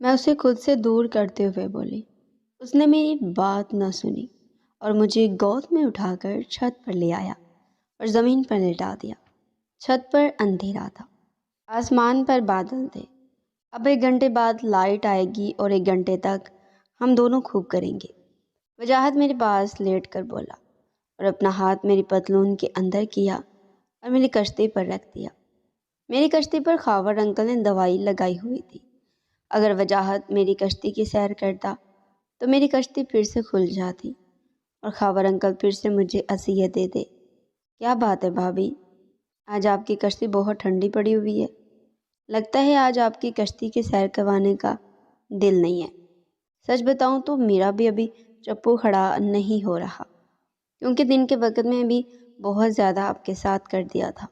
मैं उसे खुद से दूर करते हुए बोली। उसने मेरी बात न सुनी और मुझे गोद में उठाकर छत पर ले आया और ज़मीन पर लेटा दिया। छत पर अंधेरा था, आसमान पर बादल थे। अब 1 घंटे बाद लाइट आएगी और 1 घंटे तक हम दोनों खूब करेंगे। वजाहत मेरे पास लेट कर बोला और अपना हाथ मेरी पतलून के अंदर किया और मेरी कश्ती पर रख दिया। मेरी कश्ती पर खावर अंकल ने दवाई लगाई हुई थी। अगर वजाहत मेरी कश्ती की सैर करता तो मेरी कश्ती फिर से खुल जाती और खावर अंकल फिर से मुझे असियत देते। क्या बात है भाभी, आज आपकी कश्ती बहुत ठंडी पड़ी हुई है। लगता है आज आपकी कश्ती की सैर करवाने का दिल नहीं है। सच बताऊं तो मेरा भी अभी चप्पू खड़ा नहीं हो रहा, क्योंकि दिन के वक्त में भी बहुत ज़्यादा आपके साथ कर दिया था।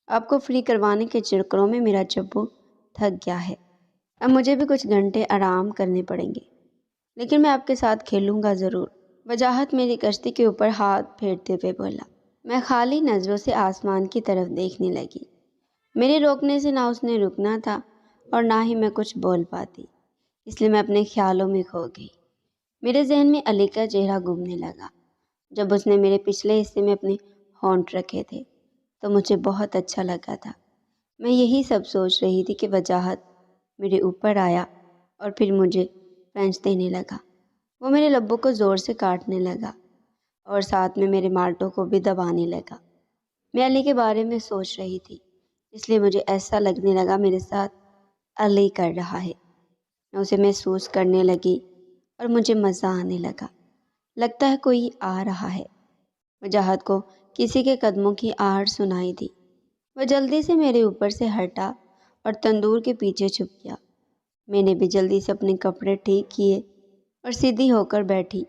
आपको फ्री करवाने के चक्करों में मेरा चप्पू थक गया है। अब मुझे भी कुछ घंटे आराम करने पड़ेंगे, लेकिन मैं आपके साथ खेलूंगा ज़रूर। वजाहत मेरी कश्ती के ऊपर हाथ फेरते हुए बोला। मैं खाली नज़रों से आसमान की तरफ देखने लगी। मेरे रोकने से ना उसने रुकना था और ना ही मैं कुछ बोल पाती, इसलिए मैं अपने ख्यालों में खो गई। मेरे जहन में अली का चेहरा घूमने लगा। जब उसने मेरे पिछले हिस्से में अपने होंठ रखे थे तो मुझे बहुत अच्छा लगा था। मैं यही सब सोच रही थी कि वजाहत मेरे ऊपर आया और फिर मुझे फ्रेंच देने लगा। वो मेरे लब्बों को ज़ोर से काटने लगा और साथ में मेरे माल्टों को भी दबाने लगा। मैं अली के बारे में सोच रही थी, इसलिए मुझे ऐसा लगने लगा मेरे साथ अली कर रहा है। मैं उसे महसूस करने लगी और मुझे मज़ा आने लगा। लगता है कोई आ रहा है। वजाहत को किसी के कदमों की आहट सुनाई दी। वह जल्दी से मेरे ऊपर से हटा और तंदूर के पीछे छुप गया। मैंने भी जल्दी से अपने कपड़े ठीक किए और सीधी होकर बैठी।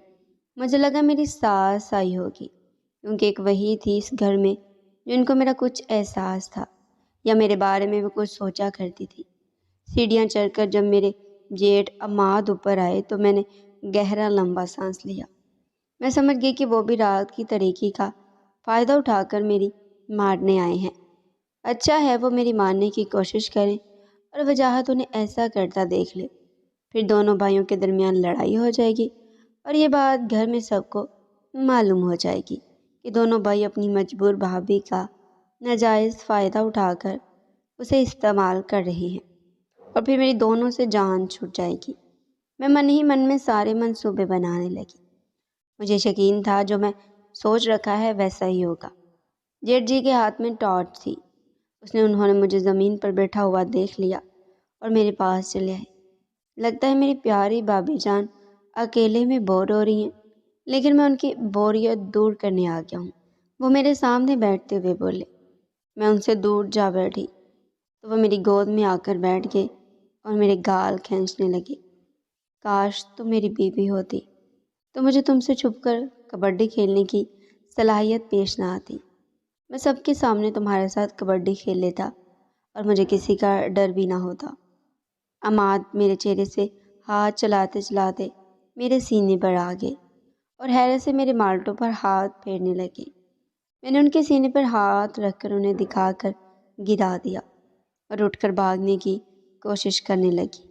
मुझे लगा मेरी सास आई होगी, क्योंकि एक वही थी इस घर में जिनको मेरा कुछ एहसास था या मेरे बारे में भी कुछ सोचा करती थी। सीढ़ियाँ चढ़कर जब मेरे जेठ अमाद ऊपर आए तो मैंने गहरा लंबा सांस लिया। मैं समझ गई कि वो भी रात की तरीकी का फ़ायदा उठाकर मेरी मारने आए हैं। अच्छा है वो मेरी मारने की कोशिश करें और वजाहत उन्हें ऐसा करता देख ले। फिर दोनों भाइयों के दरमियान लड़ाई हो जाएगी और ये बात घर में सबको मालूम हो जाएगी कि दोनों भाई अपनी मजबूर भाभी का नाजायज़ फ़ायदा उठाकर उसे इस्तेमाल कर रहे हैं और फिर मेरी दोनों से जान छूट जाएगी। मैं मन ही मन में सारे मंसूबे बनाने लगी। मुझे यकीन था जो मैं सोच रखा है वैसा ही होगा। जेठ जी के हाथ में टॉर्च थी। उन्होंने मुझे ज़मीन पर बैठा हुआ देख लिया और मेरे पास चले आए। लगता है मेरी प्यारी भाभी जान अकेले में बोर हो रही हैं, लेकिन मैं उनकी बोरियत दूर करने आ गया हूँ। वो मेरे सामने बैठते हुए बोले। मैं उनसे दूर जा बैठी तो वो मेरी गोद में आकर बैठ गए और मेरे गाल खींचने लगे। काश तुम मेरी बीवी होती तो मुझे तुमसे छुपकर कबड्डी खेलने की सलाहियत पेश ना आती। मैं सबके सामने तुम्हारे साथ कबड्डी खेल लेता और मुझे किसी का डर भी ना होता। अमाद मेरे चेहरे से हाथ चलाते चलाते मेरे सीने पर आ गए और हैरत से मेरे माल्टों पर हाथ फेरने लगे। मैंने उनके सीने पर हाथ रखकर उन्हें दिखाकर गिरा दिया और उठकर भागने की कोशिश करने लगी,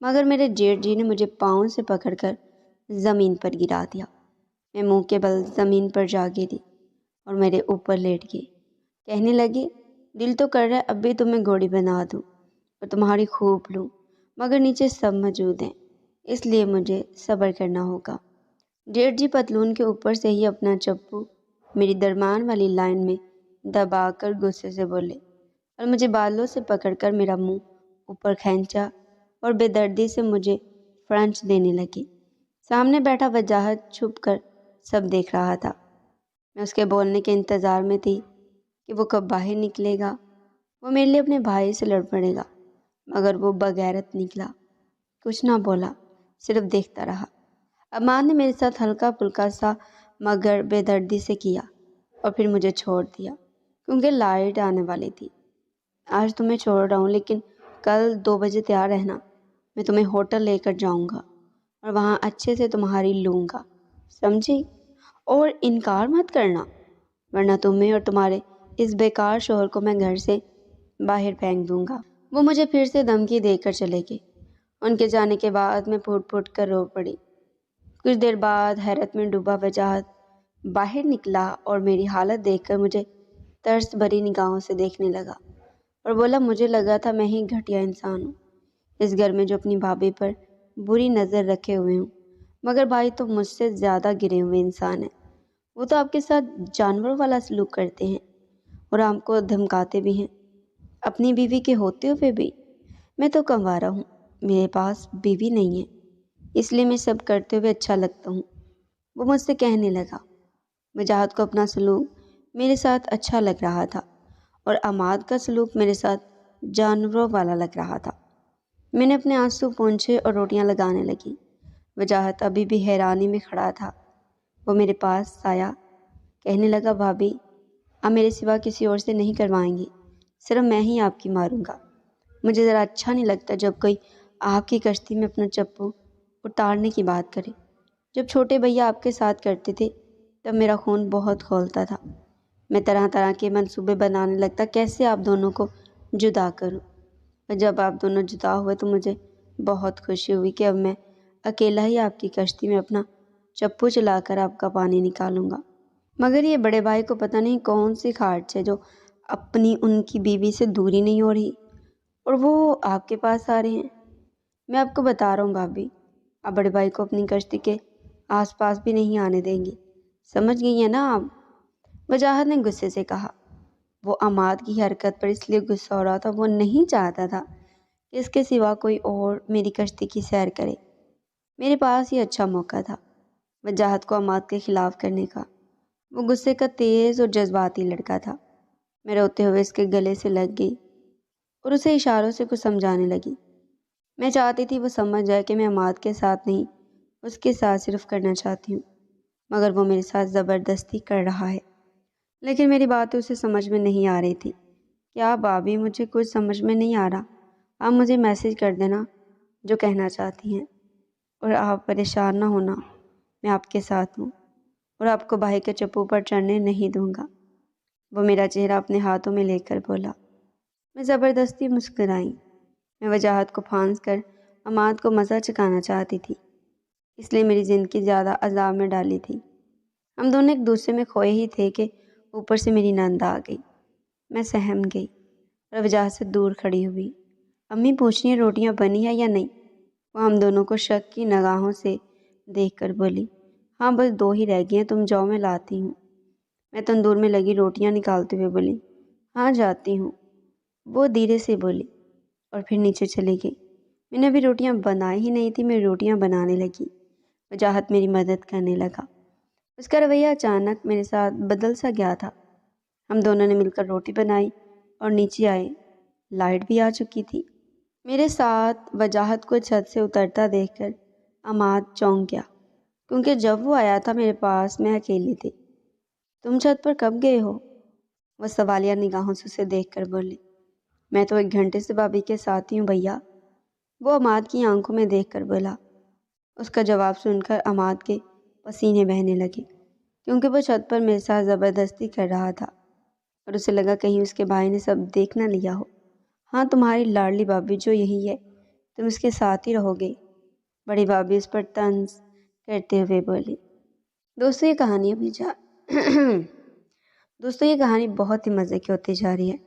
मगर मेरे जेठ जी ने मुझे पाँव से पकड़कर ज़मीन पर गिरा दिया। मैं मुंह के बल ज़मीन पर जा गिरी और मेरे ऊपर लेट गई। कहने लगी, दिल तो कर रहा है अब भी तुम्हें घोड़ी बना दूँ और तुम्हारी खूब लूँ, मगर नीचे सब मौजूद हैं, इसलिए मुझे सब्र करना होगा। जेठ जी पतलून के ऊपर से ही अपना चप्पू मेरी दरमान वाली लाइन में दबाकर गुस्से से बोले और मुझे बालों से पकड़कर मेरा मुंह ऊपर खींचा और बेदर्दी से मुझे फ्रेंच देने लगी। सामने बैठा वजाहत छुप कर सब देख रहा था। मैं उसके बोलने के इंतज़ार में थी कि वो कब बाहर निकलेगा। वो मेरे लिए अपने भाई से लड़ पड़ेगा, मगर वो बगैरत निकला। कुछ ना बोला, सिर्फ देखता रहा। अमान ने मेरे साथ हल्का फुल्का सा मगर बेदर्दी से किया और फिर मुझे छोड़ दिया, क्योंकि लाइट आने वाली थी। आज तुम्हें छोड़ रहा हूँ, लेकिन कल 2 बजे तैयार रहना। मैं तुम्हें होटल लेकर जाऊँगा और वहाँ अच्छे से तुम्हारी लूँगा, समझी? और इनकार मत करना, वरना तुम्हें और तुम्हारे इस बेकार शोहर को मैं घर से बाहर फेंक दूँगा। वो मुझे फिर से धमकी देकर चले गए ان کے جانے کے بعد میں پھوٹ پھوٹ کر رو پڑی۔ کچھ دیر بعد حیرت میں ڈوبا وجاہت باہر نکلا اور میری حالت دیکھ کر مجھے ترس بھری نگاہوں سے دیکھنے لگا اور بولا، مجھے لگا تھا میں ہی گھٹیا انسان ہوں اس گھر میں جو اپنی بھابھی پر بری نظر رکھے ہوئے ہوں، مگر بھائی تو مجھ سے زیادہ گرے ہوئے انسان ہیں۔ وہ تو آپ کے ساتھ جانوروں والا سلوک کرتے ہیں اور آپ کو دھمکاتے بھی ہیں، اپنی بیوی کے ہوتے ہوئے بھی۔ میں تو کنوارا ہوں، میرے پاس بیوی نہیں ہے، اس لیے میں سب کرتے ہوئے اچھا لگتا ہوں، وہ مجھ سے کہنے لگا۔ وجاہت کو اپنا سلوک میرے ساتھ اچھا لگ رہا تھا اور عماد کا سلوک میرے ساتھ جانوروں والا لگ رہا تھا۔ میں نے اپنے آنسو پونچھے اور روٹیاں لگانے لگی۔ وجاہت ابھی بھی حیرانی میں کھڑا تھا۔ وہ میرے پاس آیا، کہنے لگا، بھابھی آپ میرے سوا کسی اور سے نہیں کروائیں گی، صرف میں ہی آپ کی ماروں گا۔ مجھے ذرا اچھا نہیں لگتا جب کوئی آپ کی کشتی میں اپنا چپو اتارنے کی بات کرے۔ جب چھوٹے بھیا آپ کے ساتھ کرتے تھے تب میرا خون بہت کھولتا تھا، میں طرح طرح کے منصوبے بنانے لگتا کیسے آپ دونوں کو جدا کروں، اور جب آپ دونوں جدا ہوئے تو مجھے بہت خوشی ہوئی کہ اب میں اکیلا ہی آپ کی کشتی میں اپنا چپو چلا کر آپ کا پانی نکالوں گا۔ مگر یہ بڑے بھائی کو پتہ نہیں کون سی کھاٹ ہے جو اپنی ان کی بیوی سے دوری نہیں ہو رہی اور وہ آپ کے پاس آ رہے ہیں۔ میں آپ کو بتا رہا ہوں بھابھی، آپ بڑے بھائی کو اپنی کشتی کے آس پاس بھی نہیں آنے دیں گی، سمجھ گئی ہیں نا آپ؟ وجاہت نے غصے سے کہا۔ وہ عماد کی حرکت پر اس لیے غصہ ہو رہا تھا، وہ نہیں چاہتا تھا کہ اس کے سوا کوئی اور میری کشتی کی سیر کرے۔ میرے پاس یہ اچھا موقع تھا وجاہت کو عماد کے خلاف کرنے کا۔ وہ غصے کا تیز اور جذباتی لڑکا تھا۔ میں روتے ہوئے اس کے گلے سے لگ گئی اور اسے اشاروں سے کچھ سمجھانے لگی۔ میں چاہتی تھی وہ سمجھ جائے کہ میں عماد کے ساتھ نہیں، اس کے ساتھ صرف کرنا چاہتی ہوں، مگر وہ میرے ساتھ زبردستی کر رہا ہے۔ لیکن میری باتیں اسے سمجھ میں نہیں آ رہی تھی۔ کیا بھابھی، مجھے کچھ سمجھ میں نہیں آ رہا، آپ مجھے میسج کر دینا جو کہنا چاہتی ہیں، اور آپ پریشان نہ ہونا، میں آپ کے ساتھ ہوں اور آپ کو بھائی کے چپو پر چڑھنے نہیں دوں گا۔ وہ میرا چہرہ اپنے ہاتھوں میں لے کر بولا۔ میں زبردستی مسکرائی۔ میں وجاہت کو پھانس کر عماد کو مزہ چکھانا چاہتی تھی، اس لیے میری زندگی زیادہ عذاب میں ڈالی تھی۔ ہم دونوں ایک دوسرے میں کھوئے ہی تھے کہ اوپر سے میری نند آ گئی۔ میں سہم گئی اور وجاہت سے دور کھڑی ہوئی۔ امی پوچھ رہی ہیں روٹیاں بنی ہے یا نہیں؟ وہ ہم دونوں کو شک کی نگاہوں سے دیکھ کر بولی، ہاں بس 2 ہی رہ گئی ہیں، تم جاؤ میں لاتی ہوں۔ میں تندور میں لگی روٹیاں نکالتے ہوئے بولی، ہاں جاتی ہوں۔ وہ دھیرے سے بولی اور پھر نیچے چلی گئی۔ میں نے ابھی روٹیاں بنائی ہی نہیں تھی، میں روٹیاں بنانے لگی۔ وجاہت میری مدد کرنے لگا۔ اس کا رویہ اچانک میرے ساتھ بدل سا گیا تھا۔ ہم دونوں نے مل کر روٹی بنائی اور نیچے آئے۔ لائٹ بھی آ چکی تھی۔ میرے ساتھ وجاہت کو چھت سے اترتا دیکھ کر عماد چونک گیا، کیونکہ جب وہ آیا تھا میرے پاس میں اکیلی تھی۔ تم چھت پر کب گئے ہو؟ وہ سوالیہ نگاہوں سے اسے دیکھ کر بولی۔ میں تو 1 گھنٹے سے بھابھی کے ساتھ ہی ہوں بھیا، وہ عماد کی آنکھوں میں دیکھ کر بولا۔ اس کا جواب سن کر عماد کے پسینے بہنے لگے، کیونکہ وہ چھت پر میرے ساتھ زبردستی کر رہا تھا اور اسے لگا کہیں اس کے بھائی نے سب دیکھ نہ لیا ہو۔ ہاں تمہاری لاڈلی بھابھی جو یہی ہے، تم اس کے ساتھ ہی رہو گے، بڑی بھابھی اس پر طنز کرتے ہوئے بولی۔ دوستوں یہ کہانی بہت ہی مزے کی ہوتی جا رہی ہے۔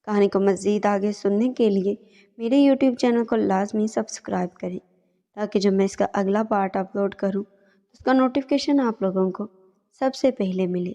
کہانی کو مزید آگے سننے کے لیے میرے یوٹیوب چینل کو لازمی سبسکرائب کریں، تاکہ جب میں اس کا اگلا پارٹ اپلوڈ کروں اس کا نوٹیفیکیشن آپ لوگوں کو سب سے پہلے ملے۔